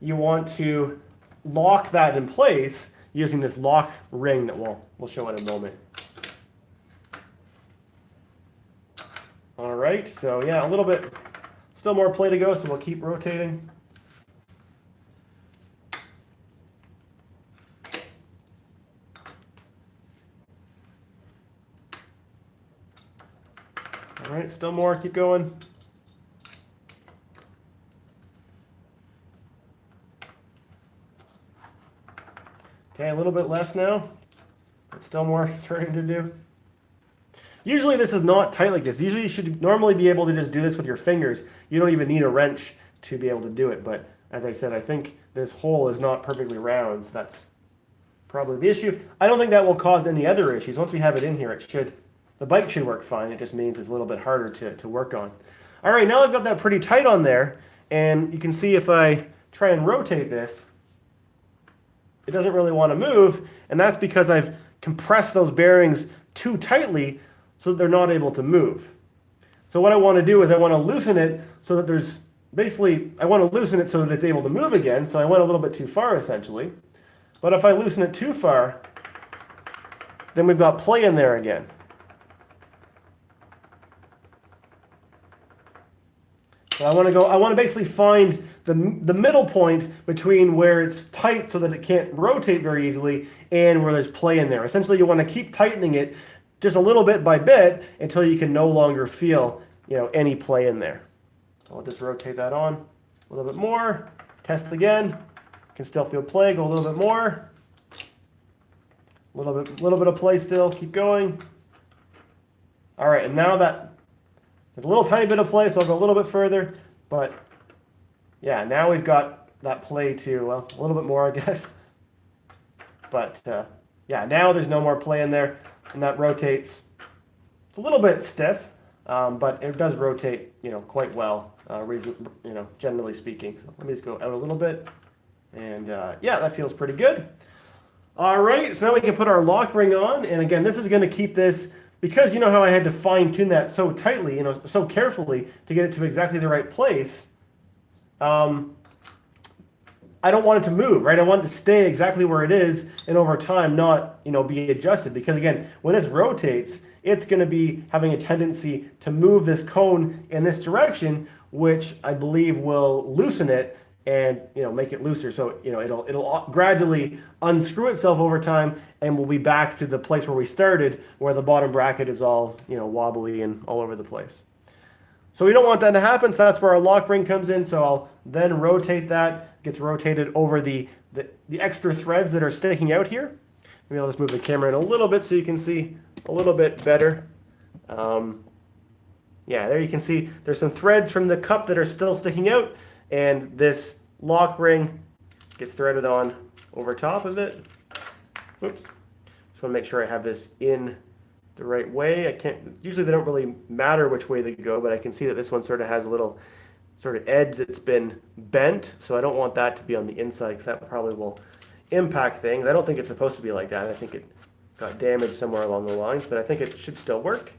you want to lock that in place using this lock ring that we'll show in a moment. All right, so yeah, a little bit, still more play to go, so we'll keep rotating. All right, still more, keep going. Okay, a little bit less now, but still more turning to do. Usually this is not tight like this. Usually you should normally be able to just do this with your fingers. You don't even need a wrench to be able to do it, but as I said, I think this hole is not perfectly round, so that's probably the issue. I don't think that will cause any other issues. Once we have it in here, the bike should work fine. It just means it's a little bit harder to work on. All right, now I've got that pretty tight on there, and you can see if I try and rotate this, it doesn't really want to move, and that's because I've compress those bearings too tightly so that they're not able to move. So what I want to do is I want to loosen it so that there's basically, I want to loosen it so that it's able to move again. So I went a little bit too far essentially. But if I loosen it too far, then we've got play in there again. So I want to basically find the middle point between where it's tight so that it can't rotate very easily and where there's play in there. Essentially, you want to keep tightening it just a little bit by bit until you can no longer feel, any play in there. I'll just rotate that on a little bit more, test again. Can still feel play, go a little bit more. A little bit of play still, keep going. All right, and now that there's a little tiny bit of play, so I'll go a little bit further, but yeah, now we've got that play too. Well, a little bit more, I guess. But yeah, now there's no more play in there, and that rotates. It's a little bit stiff, but it does rotate, quite well, generally speaking. So let me just go out a little bit, and yeah, that feels pretty good. All right, so now we can put our lock ring on, and again, this is going to keep this, because you know how I had to fine tune that so tightly, so carefully to get it to exactly the right place. I don't want it to move, right? I want it to stay exactly where it is, and over time not, be adjusted. Because again, when this rotates, it's going to be having a tendency to move this cone in this direction, which I believe will loosen it and make it looser. So it'll gradually unscrew itself over time, and we'll be back to the place where we started, where the bottom bracket is all wobbly and all over the place. So we don't want that to happen, so that's where our lock ring comes in. So I'll then rotate that. It gets rotated over the extra threads that are sticking out here. Maybe I'll just move the camera in a little bit so you can see a little bit better. Yeah, there you can see there's some threads from the cup that are still sticking out, and this lock ring gets threaded on over top of it. Oops. Just want to make sure I have this in the right way. Usually they don't really matter which way they go, but I can see that this one sort of has a little sort of edge that's been bent, so I don't want that to be on the inside because that probably will impact things. I don't think it's supposed to be like that. I think it got damaged somewhere along the lines, but I think it should still work.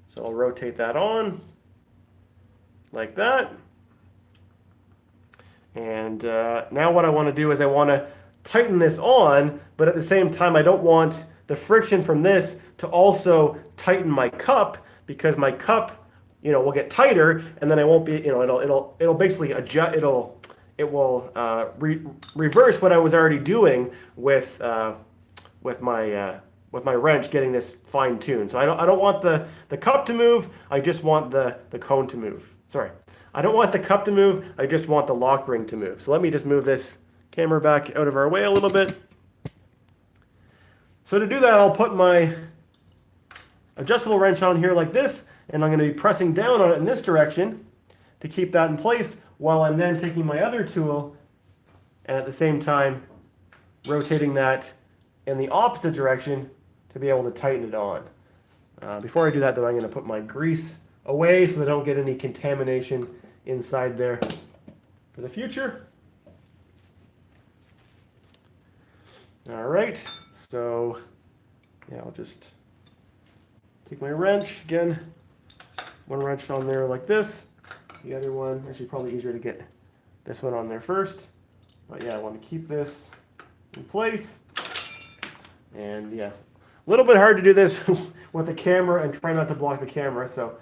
So I'll rotate that on like that. And now what I want to do is I want to tighten this on, but at the same time I don't want the friction from this to also tighten my cup, because my cup, will get tighter, and then I won't be, it'll basically adjust, it will reverse what I was already doing with my wrench, getting this fine tuned. So I don't want the cup to move. I just want the cone to move. Sorry, I don't want the cup to move. I just want the lock ring to move. So let me just move this camera back out of our way a little bit. So to do that, I'll put my adjustable wrench on here like this, and I'm going to be pressing down on it in this direction to keep that in place, while I'm then taking my other tool and at the same time rotating that in the opposite direction to be able to tighten it on. Before I do that though, I'm going to put my grease away so that I don't get any contamination inside there for the future. All right, so yeah, I'll just take my wrench again, one wrench on there like this, the other one, actually probably easier to get this one on there first, but yeah, I want to keep this in place. And yeah, a little bit hard to do this with the camera and try not to block the camera, so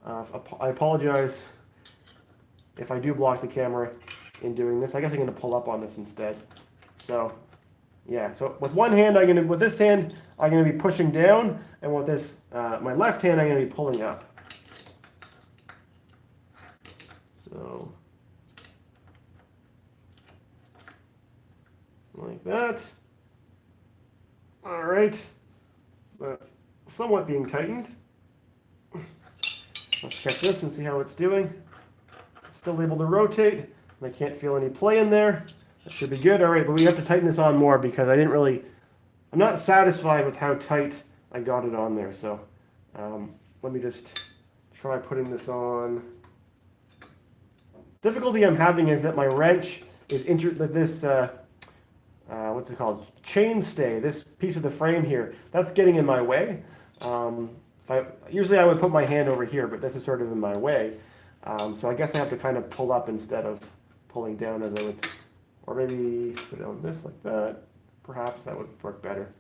I apologize if I do block the camera in doing this. I guess I'm going to pull up on this instead. So yeah, so with one hand, with this hand, I'm going to be pushing down, and with this, my left hand, I'm going to be pulling up. So like that. All right, that's somewhat being tightened. Let's check this and see how it's doing. It's still able to rotate, and I can't feel any play in there. That should be good. All right, but we have to tighten this on more because I'm not satisfied with how tight I got it on there. So let me just try putting this on. Difficulty I'm having is that my wrench is what's it called? Chainstay, this piece of the frame here, that's getting in my way. Usually I would put my hand over here, but this is sort of in my way. So I guess I have to kind of pull up instead of pulling down as I would, or maybe put it on this like that. Perhaps that would work better.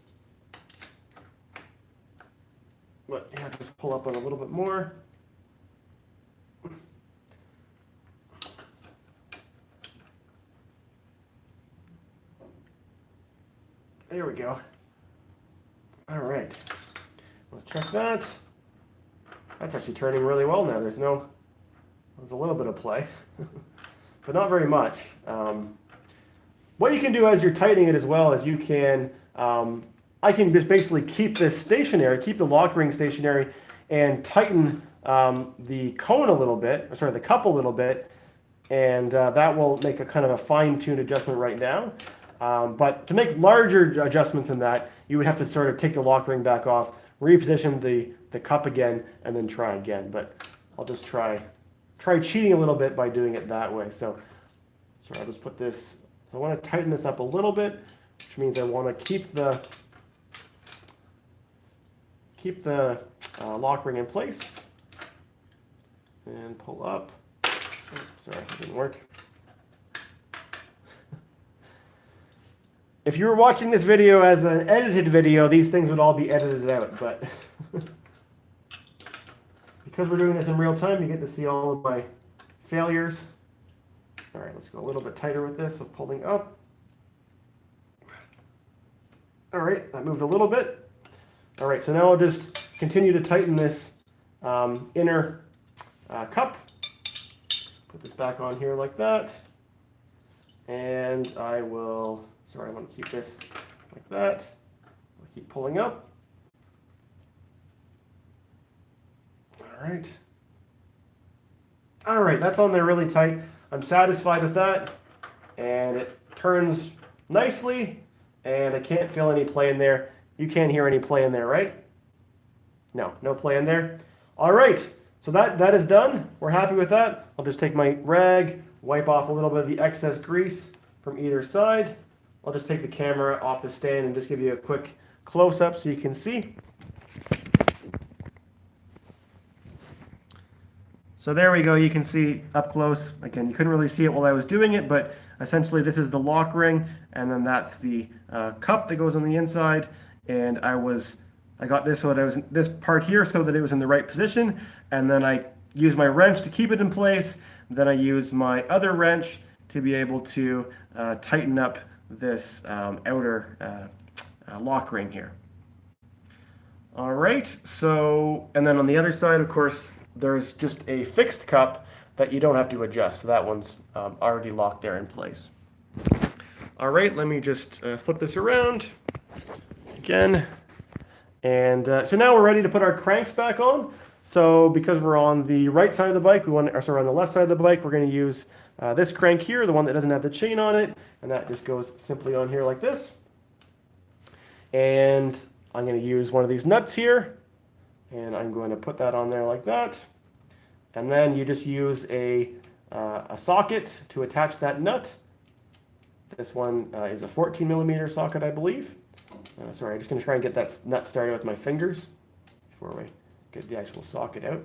But yeah, just pull up on a little bit more. There we go. All right. Let's check that. That's actually turning really well now. There's a little bit of play, but not very much. What you can do as you're tightening it as well is you can, I can just basically keep this stationary, keep the lock ring stationary, and tighten the cone a little bit, or sorry, the cup a little bit, and that will make a kind of a fine-tuned adjustment right now. But to make larger adjustments than that, you would have to sort of take the lock ring back off, reposition the cup again, and then try again. But I'll just try cheating a little bit by doing it that way. So I'll just put this, I want to tighten this up a little bit, which means I want to keep the lock ring in place and pull up. Oh, sorry, it didn't work. If you were watching this video as an edited video, these things would all be edited out, but because we're doing this in real time, you get to see all of my failures. All right, let's go a little bit tighter with this, so pulling up. All right, that moved a little bit. All right, so now I'll just continue to tighten this inner cup. Put this back on here like that. And I will, sorry, I want to keep this like that. I'll keep pulling up. All right. All right, that's on there really tight. I'm satisfied with that. And it turns nicely, and I can't feel any play in there. You can't hear any play in there, right? No, no play in there. All right, so that is done. We're happy with that. I'll just take my rag, wipe off a little bit of the excess grease from either side. I'll just take the camera off the stand and just give you a quick close-up so you can see. So there we go, you can see up close. Again, you couldn't really see it while I was doing it, but essentially this is the lock ring, and then that's the cup that goes on the inside. And I got this so that it was this part here so that it was in the right position, and then I use my wrench to keep it in place. Then I use my other wrench to be able to tighten up this outer lock ring here. All right, so, and then on the other side, of course, there's just a fixed cup that you don't have to adjust. So that one's already locked there in place. All right, let me just flip this around again. And so now we're ready to put our cranks back on. So because we're on the right side of the bike, on the left side of the bike, we're going to use this crank here, the one that doesn't have the chain on it. And that just goes simply on here like this. And I'm going to use one of these nuts here. And I'm going to put that on there like that. And then you just use a socket to attach that nut. This one is a 14 millimeter socket, I believe. Sorry, I'm just going to try and get that nut started with my fingers before we get the actual socket out.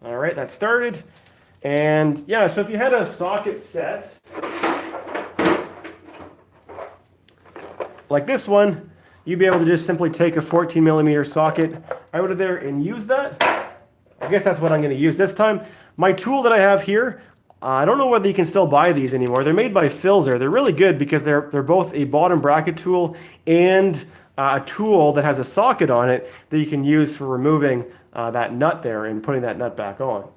All right, that's started. And yeah, so if you had a socket set like this one, you'd be able to just simply take a 14 millimeter socket out of there and use that. I guess that's what I'm going to use this time. My tool that I have here, I don't know whether you can still buy these anymore. They're made by Filzer. They're really good because they're both a bottom bracket tool and a tool that has a socket on it that you can use for removing that nut there and putting that nut back on.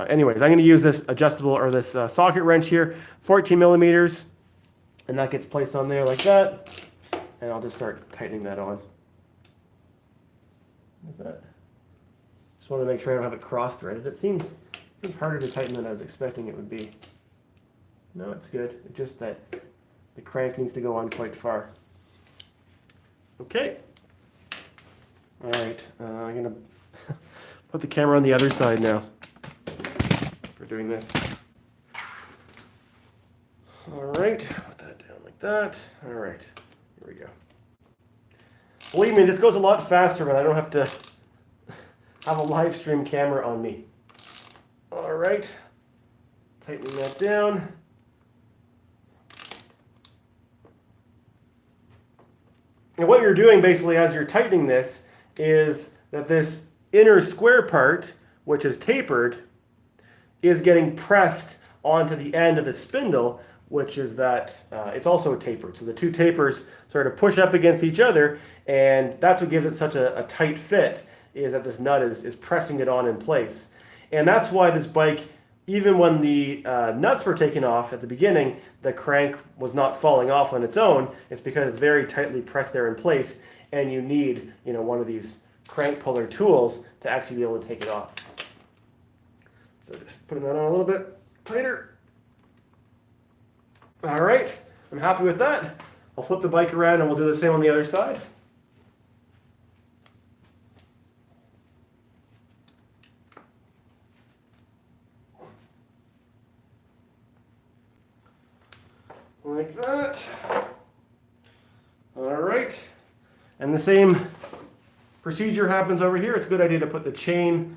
Anyways, I'm going to use this adjustable or this socket wrench here, 14 millimeters, and that gets placed on there like that. And I'll just start tightening that on. Like that. Just want to make sure I don't have it cross-threaded. It seems harder to tighten than I was expecting it would be. No, it's good. It's just that the crank needs to go on quite far. Okay. All right. I'm going to put the camera on the other side now. for doing this. All right, put that down like that. All right, here we go. Believe me, this goes a lot faster when I don't have to have a live stream camera on me. All right, tightening that down. And what you're doing basically as you're tightening this is that this inner square part, which is tapered, is getting pressed onto the end of the spindle, which is that it's also tapered. So the two tapers sort of push up against each other, and that's what gives it such a tight fit, is that this nut is pressing it on in place. And that's why this bike, even when the nuts were taken off at the beginning, the crank was not falling off on its own. It's because it's very tightly pressed there in place, and you need, one of these crank puller tools to actually be able to take it off. So just putting that on a little bit tighter. All right, I'm happy with that. I'll flip the bike around and we'll do the same on the other side. Like that. All right, and the same procedure happens over here. It's a good idea to put the chain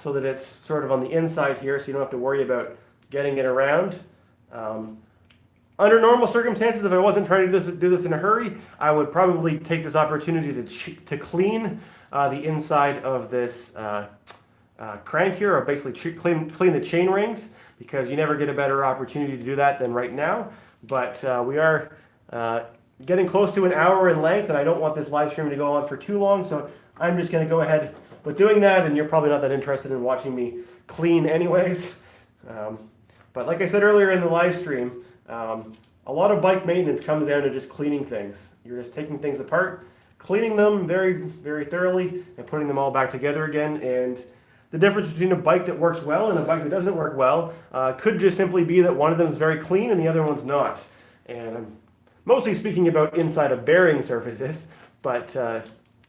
so that it's sort of on the inside here, so you don't have to worry about getting it around. Under normal circumstances, if I wasn't trying to do this in a hurry, I would probably take this opportunity to clean the inside of this crank here, or basically clean the chain rings, because you never get a better opportunity to do that than right now. But we are getting close to an hour in length, and I don't want this live stream to go on for too long, so I'm just going to go ahead with doing that, and you're probably not that interested in watching me clean anyways. But like I said earlier in the live stream, a lot of bike maintenance comes down to just cleaning things. You're just taking things apart, cleaning them very, very thoroughly, and putting them all back together again. And the difference between a bike that works well and a bike that doesn't work well could just simply be that one of them is very clean and the other one's not. And I'm mostly speaking about inside of bearing surfaces, but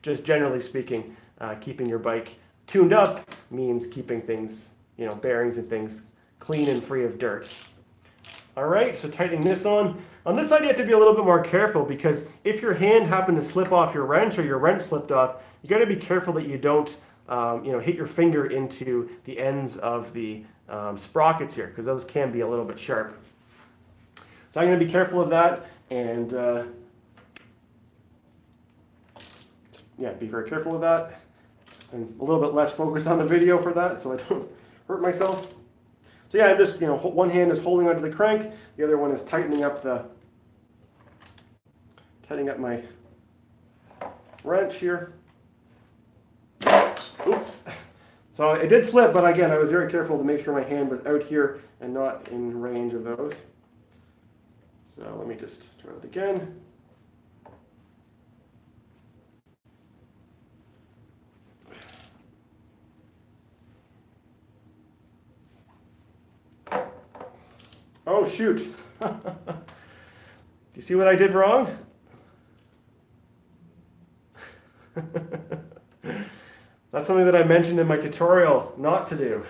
just generally speaking, keeping your bike tuned up means keeping things, bearings and things clean and free of dirt. All right, so tightening this on. On this side, you have to be a little bit more careful, because if your hand happened to slip off your wrench, or your wrench slipped off, you got to be careful that you don't, hit your finger into the ends of the sprockets here, because those can be a little bit sharp. So I'm going to be careful of that, and be very careful of that, and a little bit less focus on the video for that, so I don't hurt myself. So yeah, I'm just, one hand is holding onto the crank, the other one is tightening up my wrench here. Oops. So it did slip, but again, I was very careful to make sure my hand was out here and not in range of those. So let me just try it again. Oh, shoot. Do you see what I did wrong? That's something that I mentioned in my tutorial not to do.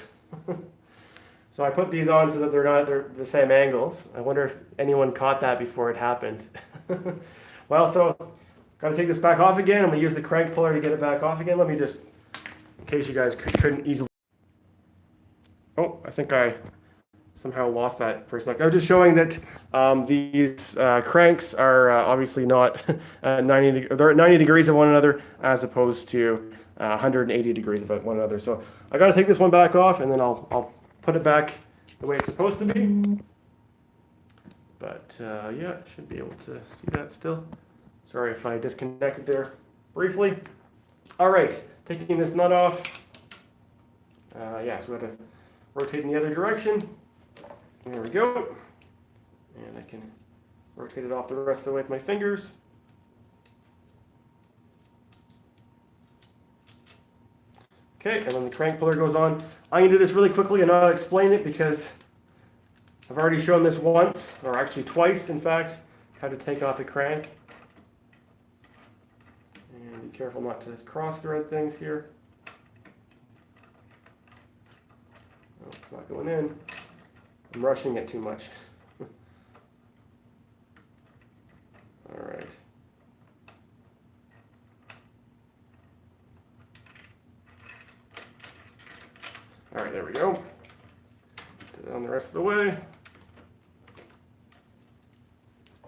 So I put these on so that they're the same angles. I wonder if anyone caught that before it happened. Well, so got to take this back off again. I'm going to use the crank puller to get it back off again. Let me just, in case you guys couldn't easily. Oh, I think I somehow lost that for a second. I was just showing that these cranks are obviously not 90. They're at 90 degrees of one another, as opposed to 180 degrees of one another. So I got to take this one back off, and then I'll put it back the way it's supposed to be. But yeah, should be able to see that still. Sorry if I disconnected there briefly. All right, taking this nut off. Yeah, so we got to rotate in the other direction. There we go. And I can rotate it off the rest of the way with my fingers. Okay, and then the crank puller goes on. I'm going to do this really quickly and not explain it, because I've already shown this once, or actually twice, in fact, how to take off a crank. And be careful not to cross thread things here. Oh, it's not going in. I'm rushing it too much. All right. All right, there we go. Put it on the rest of the way.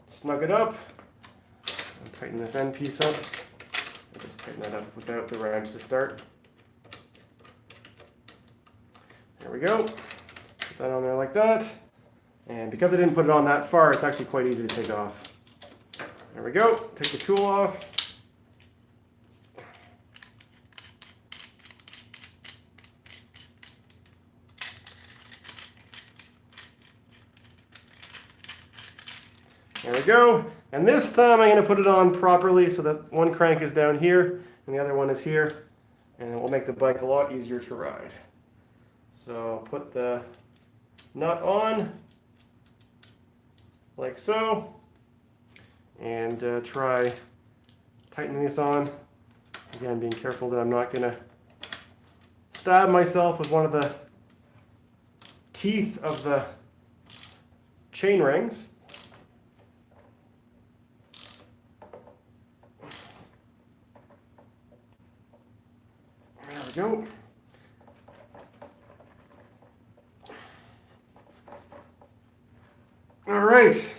Snug it up. And tighten this end piece up. I'll just tighten that up without the wrench to start. There we go. Put that on there like that. And because I didn't put it on that far, it's actually quite easy to take off. There we go. Take the tool off. There we go. And this time I'm going to put it on properly so that one crank is down here and the other one is here. And it will make the bike a lot easier to ride. So put the nut on like so. And try tightening this on. Again, being careful that I'm not going to stab myself with one of the teeth of the chain rings. There we go. All right.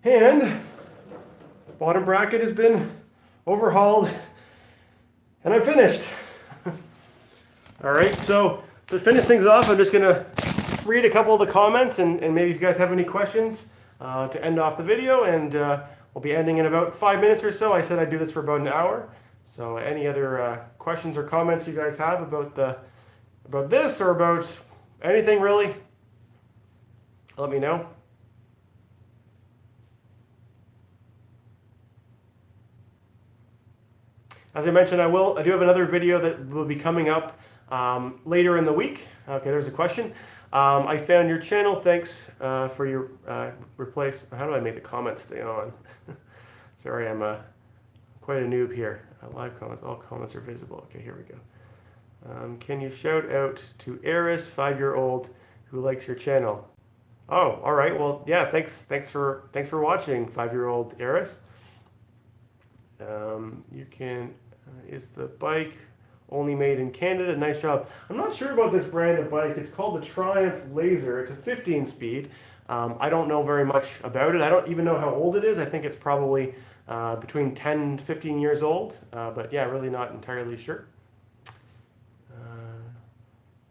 And the bottom bracket has been overhauled and I'm finished. All right, so to finish things off, I'm just gonna read a couple of the comments and maybe if you guys have any questions to end off the video, and we'll be ending in about 5 minutes or so. I said I'd do this for about an hour. So any other questions or comments you guys have about this or about anything really, let me know. As I mentioned, I do have another video that will be coming up later in the week. Okay, there's a question. I found your channel. Thanks for your replace. How do I make the comments stay on? Sorry, I'm quite a noob here. Live comments. All comments are visible. Okay, here we go. Can you shout out to Eris, 5-year-old, who likes your channel? Oh, all right. Well, yeah. Thanks for watching, 5-year-old Eris. You can, is the bike only made in Canada? Nice job. I'm not sure about this brand of bike. It's called the Triumph Laser. It's a 15 speed. I don't know very much about it. I don't even know how old it is. I think it's probably between 10 and 15 years old. But yeah, really not entirely sure.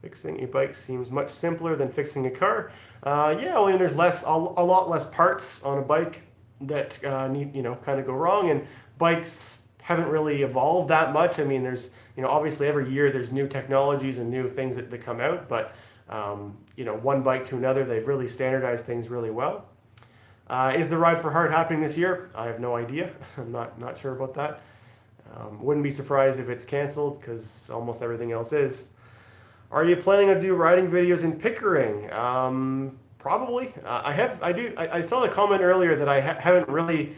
Fixing a bike seems much simpler than fixing a car. Yeah, I mean, there's a lot less parts on a bike that need, kind of go wrong, and bikes haven't really evolved that much. I mean, there's, obviously every year there's new technologies and new things that come out, but, one bike to another, they've really standardized things really well. Is the Ride for Heart happening this year? I have no idea. I'm not sure about that. Wouldn't be surprised if it's canceled because almost everything else is. Are you planning to do riding videos in Pickering? Probably. I saw the comment earlier that I haven't really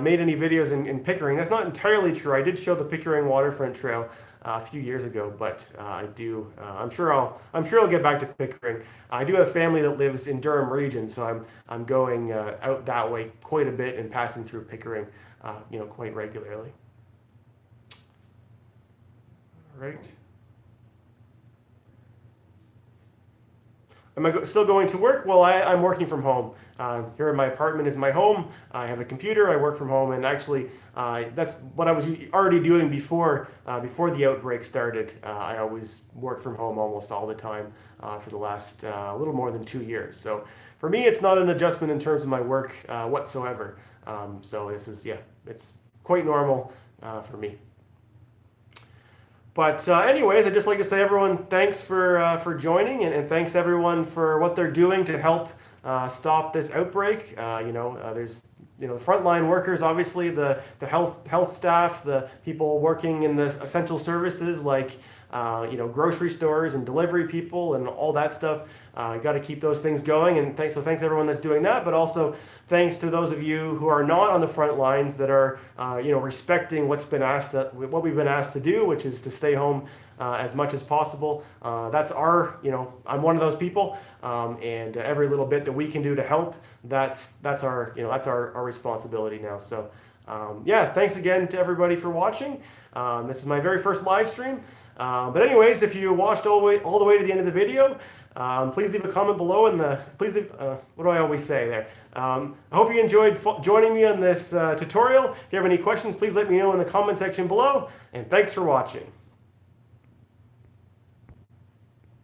made any videos in Pickering. That's not entirely true. I did show the Pickering Waterfront Trail a few years ago, but I do. I'm sure I'll get back to Pickering. I do have family that lives in Durham region, so I'm going out that way quite a bit and passing through Pickering, quite regularly. All right. Am I still going to work? Well, I'm working from home. Here in my apartment is my home. I have a computer. I work from home, and actually, that's what I was already doing before the outbreak started. I always work from home almost all the time for the last a little more than 2 years. So for me, it's not an adjustment in terms of my work whatsoever. So this is, it's quite normal for me. But anyways, I'd just like to say, everyone, thanks for joining, and thanks everyone for what they're doing to help stop this outbreak. There's the frontline workers, obviously the health staff, the people working in the essential services like grocery stores and delivery people and all that stuff. Got to keep those things going, and thanks everyone that's doing that, but also thanks to those of you who are not on the front lines that are respecting what we've been asked to do, which is to stay home as much as possible. That's I'm one of those people, and every little bit that we can do to help, that's our responsibility now. So thanks again to everybody for watching. This is my very first live stream. But anyways, if you watched all the way to the end of the video, please leave a comment below, and what do I always say there? I hope you enjoyed joining me on this tutorial. If you have any questions, please let me know in the comment section below, and thanks for watching.